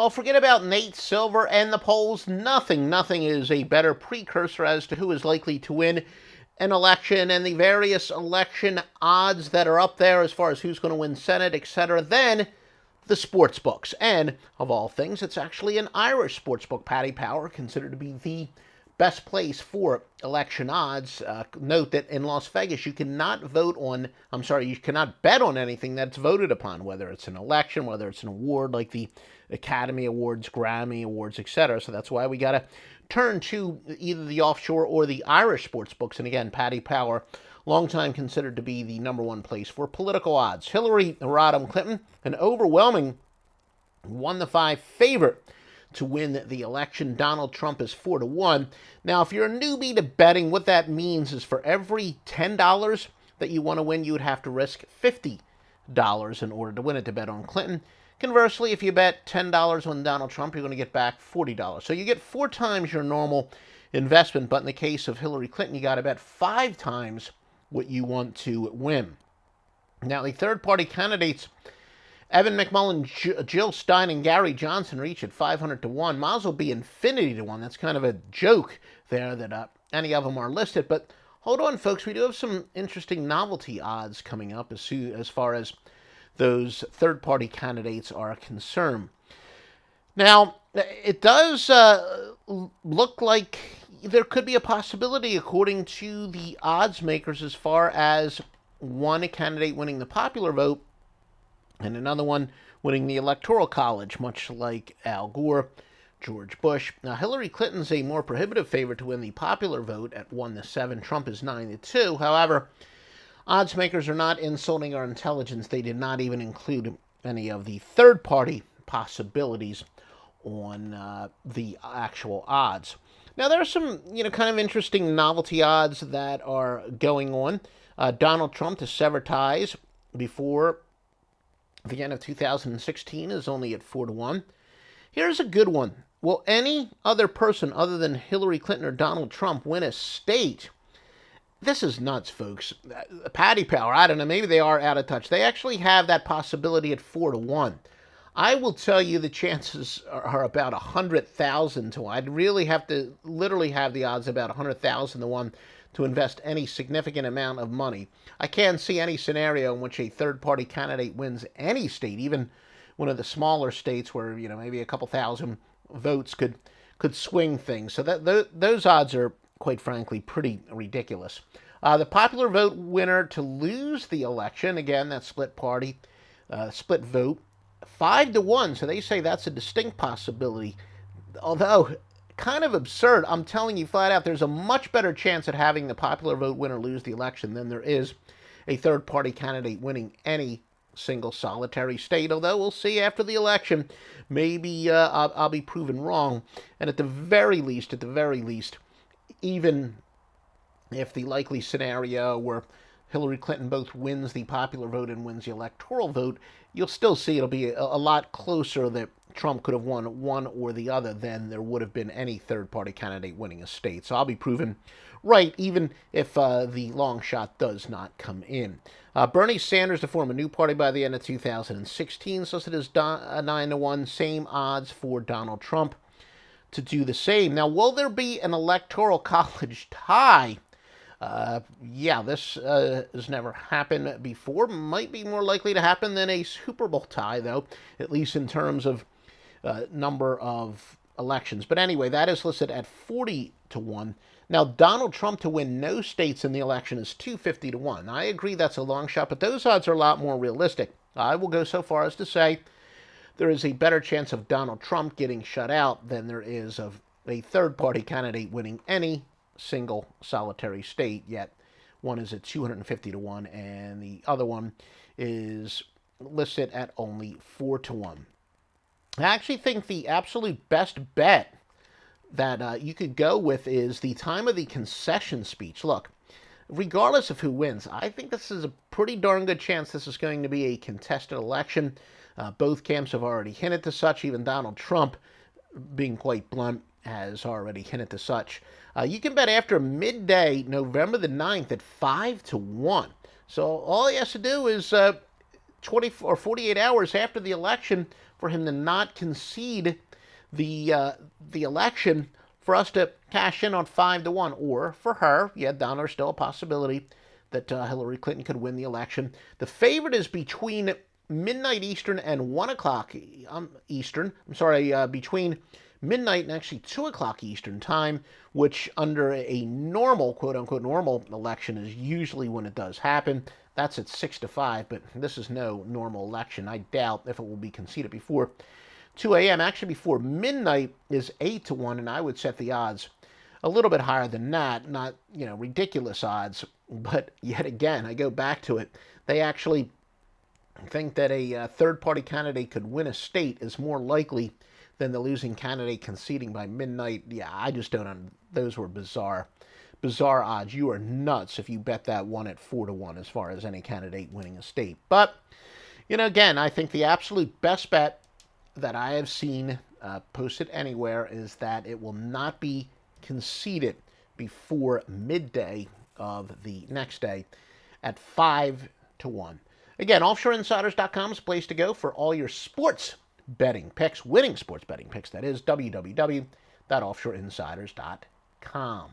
Well, forget about Nate Silver and the polls. Nothing is a better precursor as to who is likely to win an election and the various election odds that are up there as far as who's going to win Senate, etc., than the sports books. And of all things, it's actually an Irish sports book, Paddy Power, considered to be the best place for election odds. Note that in Las Vegas, you cannot you cannot bet on anything that's voted upon, whether it's an election, whether it's an award like the Academy Awards, Grammy Awards, etc. So that's why we got to turn to either the offshore or the Irish sports books. And again, Paddy Power, long time considered to be the number one place for political odds. Hillary Rodham Clinton, an overwhelming 1-5 favorite to win the election. Donald Trump is 4-1. Now, if you're a newbie to betting, what that means is for every $10 that you want to win, you would have to risk $50 in order to win it to bet on Clinton. Conversely, if you bet $10 on Donald Trump, you're going to get back $40. So you get 4 times your normal investment, but in the case of Hillary Clinton, you got to bet 5 times what you want to win. Now, the third-party candidates, Evan McMullen, Jill Stein, and Gary Johnson, are each at 500-1. Might as well be infinity to 1. That's kind of a joke there that any of them are listed. But hold on, folks. We do have some interesting novelty odds coming up as far as those third-party candidates are concerned. Now, it does look like there could be a possibility, according to the odds makers, as far as one candidate winning the popular vote and another one winning the Electoral College, much like Al Gore, George Bush. Now, Hillary Clinton's a more prohibitive favorite to win the popular vote at 1-7. Trump is 9-2. However, odds makers are not insulting our intelligence. They did not even include any of the third-party possibilities on the actual odds. Now, there are some, kind of interesting novelty odds that are going on. Donald Trump to sever ties before the end of 2016 is only at 4-1. Here's a good one. Will any other person other than Hillary Clinton or Donald Trump win a state? This is nuts, folks. Paddy Power, I don't know, maybe they are out of touch. They actually have that possibility at 4-1. I will tell you the chances are about 100,000 to 1. I'd really have to literally have the odds about 100,000 to 1 to invest any significant amount of money. I can't see any scenario in which a third-party candidate wins any state, even one of the smaller states where, maybe a couple thousand votes could swing things. So those odds are, quite frankly, pretty ridiculous. The popular vote winner to lose the election, again, that split vote, 5-1. So they say that's a distinct possibility. Although, kind of absurd. I'm telling you flat out, there's a much better chance at having the popular vote winner lose the election than there is a third-party candidate winning any single solitary state. Although we'll see after the election. Maybe I'll be proven wrong. And at the very least, even if the likely scenario where Hillary Clinton both wins the popular vote and wins the electoral vote, you'll still see it'll be a lot closer that Trump could have won one or the other than there would have been any third-party candidate winning a state. So I'll be proven right, even if the long shot does not come in. Bernie Sanders to form a new party by the end of 2016, so it is 9-1. Same odds for Donald Trump to do the same. Now, will there be an electoral college tie? This has never happened before. Might be more likely to happen than a Super Bowl tie, though, at least in terms of number of elections. But anyway, that is listed at 40-1. Now, Donald Trump to win no states in the election is 250-1. I agree that's a long shot, but those odds are a lot more realistic. I will go so far as to say there is a better chance of Donald Trump getting shut out than there is of a third-party candidate winning any single solitary state, yet one is at 250-1 and the other one is listed at only 4-1. I actually think the absolute best bet that you could go with is the time of the concession speech. Look, regardless of who wins, I think this is a pretty darn good chance this is going to be a contested election. Both camps have already hinted to such. Even Donald Trump, being quite blunt, has already hinted to such. You can bet after midday, November the 9th at 5-1. So all he has to do is 20 or 48 hours after the election for him to not concede the election for us to cash in on 5-1, or for her, yeah, down there's still a possibility that Hillary Clinton could win the election. The favorite is between midnight Eastern and 1 o'clock Eastern. Between midnight and actually 2 o'clock Eastern time, which under a normal, quote unquote, normal election is usually when it does happen. That's at 6 to 5, but this is no normal election. I doubt if it will be conceded before 2 a.m. Actually, before midnight is 8 to 1, and I would set the odds a little bit higher than that. Not, ridiculous odds, but yet again, I go back to it. They actually think that a third-party candidate could win a state is more likely than the losing candidate conceding by midnight. Yeah, I just don't. Those were bizarre odds. You are nuts if you bet that one at 4 to 1 as far as any candidate winning a state. But, again, I think the absolute best bet that I have seen posted anywhere is that it will not be conceded before midday of the next day at 5 to 1. Again, offshoreinsiders.com is a place to go for all your sports betting picks, winning sports betting picks. That is www.offshoreinsiders.com.